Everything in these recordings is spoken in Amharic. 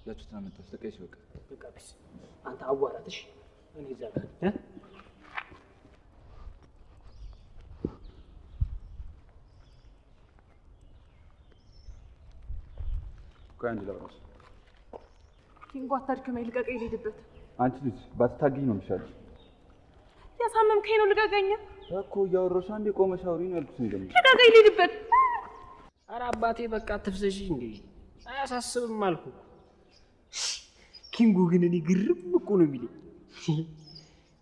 ያቺ ታመጣች ተቀይሽ በቃ ቢስ አንተ አዋራትሽ እኔ እዛ ጋር ቃንዲ ለራስ ኪንጎ አታድክመኝ፣ ልቀቀኝ፣ ልሂድበት። አንቺ ልጅ ባትታገኝ ነው የሚሻለው። ያሳመምከኝ ነው፣ ልቀቀኝ እኮ እያወራሽ አንዴ ቆመሽ አውሪ ነው ያልኩሽ። እንደምን ልቀቀኝ፣ ልሂድበት። ኧረ አባቴ በቃ አትፍዘሽ እንዴ፣ አያሳስብም አልኩ። ኪንጎ ግን እኔ ግርም እኮ ነው የሚለኝ።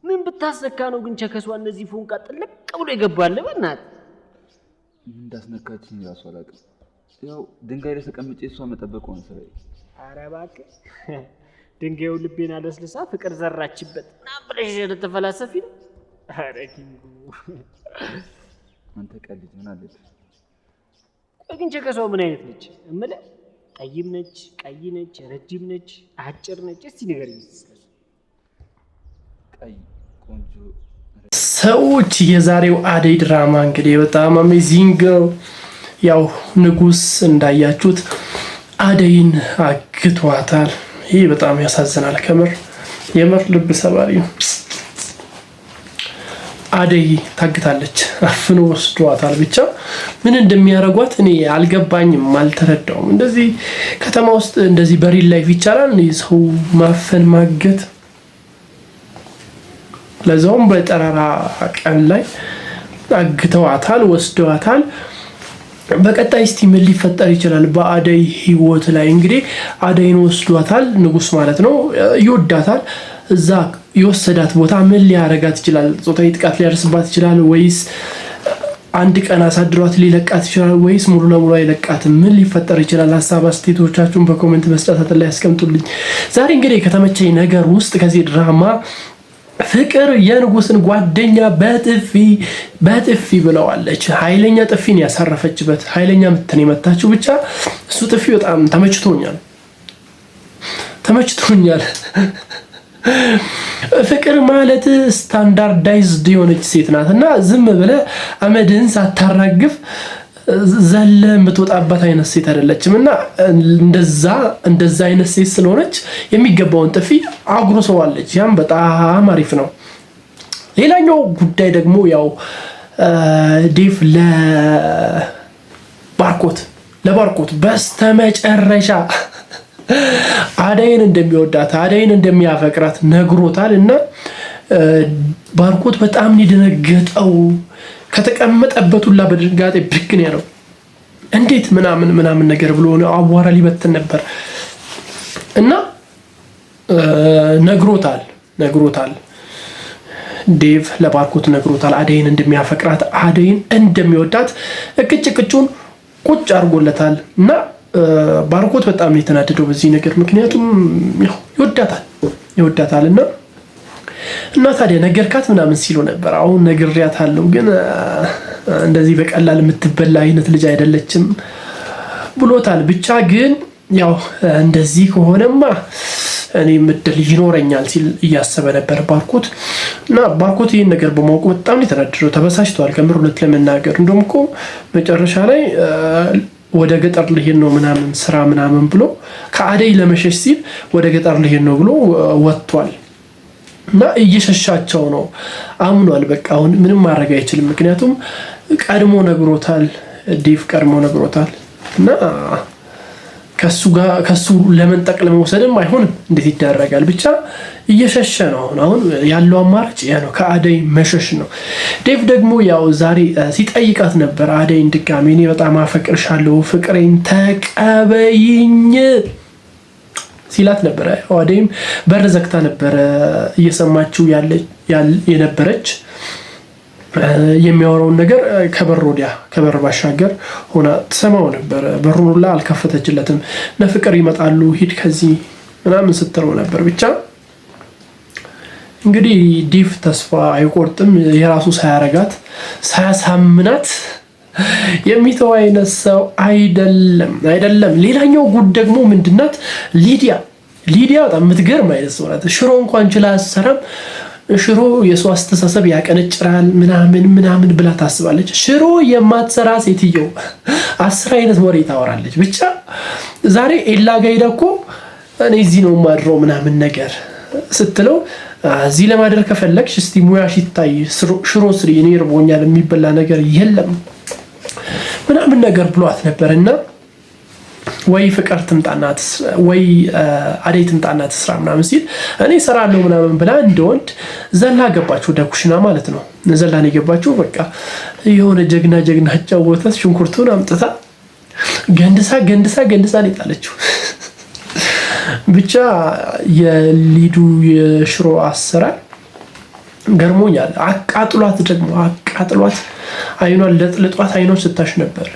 ምን ብታሰካ ነው ግን ቸከሷ እነዚህ ፎንቃ ጥልቅ ብሎ ይገባል። በእናትህ ምን እንዳስነካችኝ እራሱ አላውቅም። ያው ድንጋይ ላይ ተቀምጬ እሷ መጠበቅ ሆነ ስራዬ። ኧረ እባክህ ድንጋዩ ልቤን አለስልሳ ፍቅር ዘራችበት ና ብለሽ ልትፈላሰፊ ነው። ኧረ ኪንጎ አንተ ቀልድ ምን አለች? ቆይ ግን ቸከሷ ምን አይነት ነች እምልህ? ጠይም ነች፣ ቀይ ነች፣ ረጅም ነች፣ አጭር ነች? እስቲ ንገረኝ። ቀይ ቆንጆ ሰዎች የዛሬው አደይ ድራማ እንግዲህ በጣም አሜዚንግ። ያው ንጉስ እንዳያችሁት አደይን አግቷታል። ይሄ በጣም ያሳዝናል። የምር ልብ ሰባሪ ነው። አደይ ታግታለች፣ አፍኖ ወስዷታል። ብቻ ምን እንደሚያረጓት እኔ አልገባኝም፣ አልተረዳውም። እንደዚህ ከተማ ውስጥ እንደዚህ በሪል ላይፍ ይቻላል ሰው ማፈን ማገት? ለዛውም በጠራራ ቀን ላይ አግተዋታል፣ ወስደዋታል። በቀጣይ እስቲ ምን ሊፈጠር ይችላል በአደይ ህይወት ላይ? እንግዲህ አደይን ወስዷታል፣ ንጉስ ማለት ነው። ይወዳታል። እዛ የወሰዳት ቦታ ምን ሊያረጋት ይችላል? ጾታዊ ጥቃት ሊያደርስባት ይችላል ወይስ አንድ ቀን አሳድሯት ሊለቃት ይችላል ወይስ ሙሉ ለሙሉ አይለቃትም? ምን ሊፈጠር ይችላል? ሀሳብ አስተያየቶቻችሁን በኮሜንት መስጫ ሳጥን ላይ ያስቀምጡልኝ። ዛሬ እንግዲህ ከተመቸኝ ነገር ውስጥ ከዚህ ድራማ ፍቅር የንጉስን ጓደኛ በጥፊ ብለዋለች። ኃይለኛ ጥፊን ያሳረፈችበት፣ ኃይለኛ ምትን የመታችው። ብቻ እሱ ጥፊ በጣም ተመችቶኛል። ፍቅር ማለት ስታንዳርዳይዝድ የሆነች ሴት ናት እና ዝም ብለህ አመድህን ሳታራግፍ ዘለ የምትወጣባት አይነት ሴት አይደለችም እና እንደዛ አይነት ሴት ስለሆነች የሚገባውን ጥፊ አጉርሰዋለች። ያም በጣም አሪፍ ነው። ሌላኛው ጉዳይ ደግሞ ያው ዴቭ ለባርኮት በስተመጨረሻ አደይን እንደሚወዳት አደይን እንደሚያፈቅራት ነግሮታል እና ባርኮት በጣም የደነገጠው ከተቀመጠበት ሁላ በድንጋጤ ብክን ያለው እንዴት ምናምን ነገር ብሎ አቧራ ሊበትን ነበር እና ነግሮታል። ዴቭ ለባርኮት ነግሮታል አደይን እንደሚያፈቅራት አደይን እንደሚወዳት እቅጩን ቁጭ አድርጎለታል እና ባርኮት በጣም የተናደደው በዚህ ነገር። ምክንያቱም ይወዳታል እና ታዲያ ነገርካት ምናምን ሲሉ ነበር። አሁን ነግሬያታለሁ ግን እንደዚህ በቀላል የምትበላ አይነት ልጅ አይደለችም ብሎታል። ብቻ ግን ያው እንደዚህ ከሆነማ እኔ ምድል ይኖረኛል ሲል እያሰበ ነበር ባርኮት እና ባርኮት ይህን ነገር በማወቁ በጣም የተናደደው ተበሳጭቷል። ከምር እውነት ለመናገር እንደውም እኮ መጨረሻ ላይ ወደ ገጠር ልሄድ ነው ምናምን ስራ ምናምን ብሎ ከአደይ ለመሸሽ ሲል ወደ ገጠር ልሄድ ነው ብሎ ወጥቷል እና እየሸሻቸው ነው። አምኗል። በቃ አሁን ምንም ማድረግ አይችልም። ምክንያቱም ዴቭ ቀድሞ ነግሮታል እና ከሱ ለመንጠቅ ለመውሰድም አይሆንም። እንዴት ይደረጋል? ብቻ እየሸሸ ነው። አሁን ያለው አማራጭ ያ ነው፣ ከአደይ መሸሽ ነው። ዴቭ ደግሞ ያው ዛሬ ሲጠይቃት ነበር አደይን ድጋሜ እኔ በጣም አፈቅርሻለሁ፣ ፍቅሬን ተቀበይኝ ሲላት ነበረ። አደይም በር ዘግታ ነበረ እየሰማችው የነበረች የሚያወራውን ነገር ከበር ባሻገር ሆና ትሰማው ነበር። በሩን ሁላ አልከፈተችለትም። ለፍቅር ይመጣሉ ሂድ ከዚህ ምናምን ስትለው ነበር። ብቻ እንግዲህ ዴቭ ተስፋ አይቆርጥም። የራሱ ሳያሳምናት የሚተው አይነት ሰው አይደለም። ሌላኛው ጉድ ደግሞ ምንድናት? ሊዲያ በጣም የምትገርም አይነት ሰው ናት። ሽሮ እንኳን ችላ አሰራም። ሽሮ የሰው አስተሳሰብ ያቀነጭራል ምናምን ብላ ታስባለች። ሽሮ የማትሰራ ሴትየው 10 አይነት ወሬ ታወራለች። ብቻ ዛሬ ኤላ ጋር ሄዳ እኮ እኔ እዚህ ነው ማድረው ምናምን ነገር ስትለው እዚህ ለማደር ከፈለግሽ እስቲ ሙያሽ ይታይ፣ ሽሮ ስሪ፣ እኔ እርቦኛል፣ የሚበላ ነገር የለም ምናምን ነገር ብሏት ነበርና ወይ ፍቅር ትምጣና ወይ አደይ ትምጣና ትስራ ምናምን ሲል እኔ እሰራለሁ ምናምን ብላ እንደወንድ ዘላ ገባች ወደ ኩሽና ማለት ነው። ዘላን የገባችው በቃ የሆነ ጀግና አጫወታት። ሽንኩርቱን አምጥታ ገንድሳ ነው የጣለችው። ብቻ የሊዱ የሽሮ አሰራር ገርሞኛል። አቃጥሏት አይኗን ለጥልጧት አይኗን ስታሽ ነበር።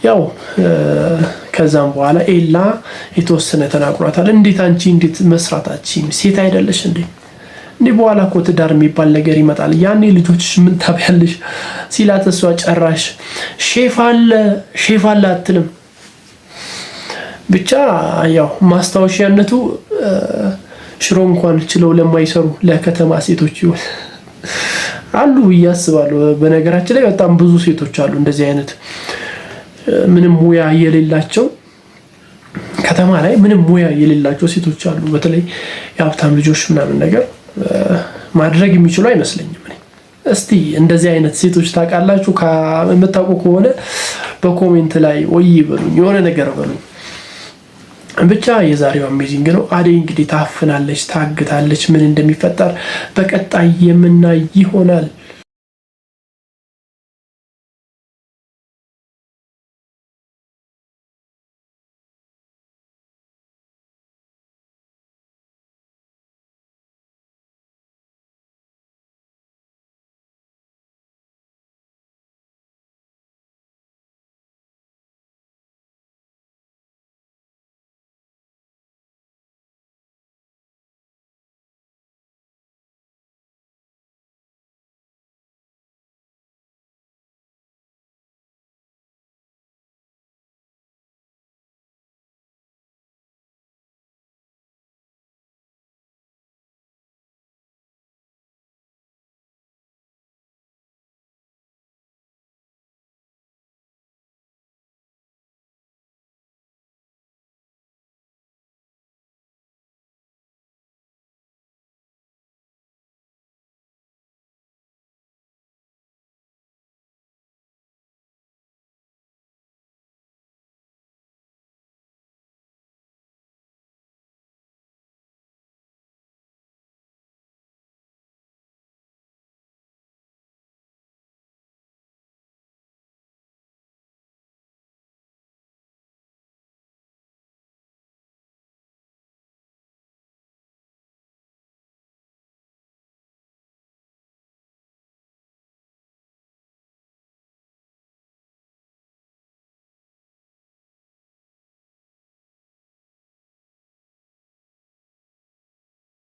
ያው ከዛም በኋላ ኤላ የተወሰነ ተናግሯታል። እንዴት መስራታችን ሴት አይደለሽ እንዴ? በኋላ እኮ ትዳር የሚባል ነገር ይመጣል፣ ያኔ ልጆችሽ ምን ታብያለሽ ሲላት እሷ ጨራሽ ሼፍ አለ አትልም። ብቻ ያው ማስታወሻነቱ ሽሮ እንኳን ችለው ለማይሰሩ ለከተማ ሴቶች ይሆን አሉ ብዬ አስባለሁ። በነገራችን ላይ በጣም ብዙ ሴቶች አሉ እንደዚህ አይነት ምንም ሙያ የሌላቸው፣ ከተማ ላይ ምንም ሙያ የሌላቸው ሴቶች አሉ። በተለይ የሀብታም ልጆች ምናምን ነገር ማድረግ የሚችሉ አይመስለኝም። እስቲ እንደዚህ አይነት ሴቶች ታውቃላችሁ? የምታውቁ ከሆነ በኮሜንት ላይ ወይ በሉኝ፣ የሆነ ነገር በሉኝ። ብቻ የዛሬው አሜዚንግ ነው። አደይ እንግዲህ ታፍናለች፣ ታግታለች። ምን እንደሚፈጠር በቀጣይ የምናይ ይሆናል።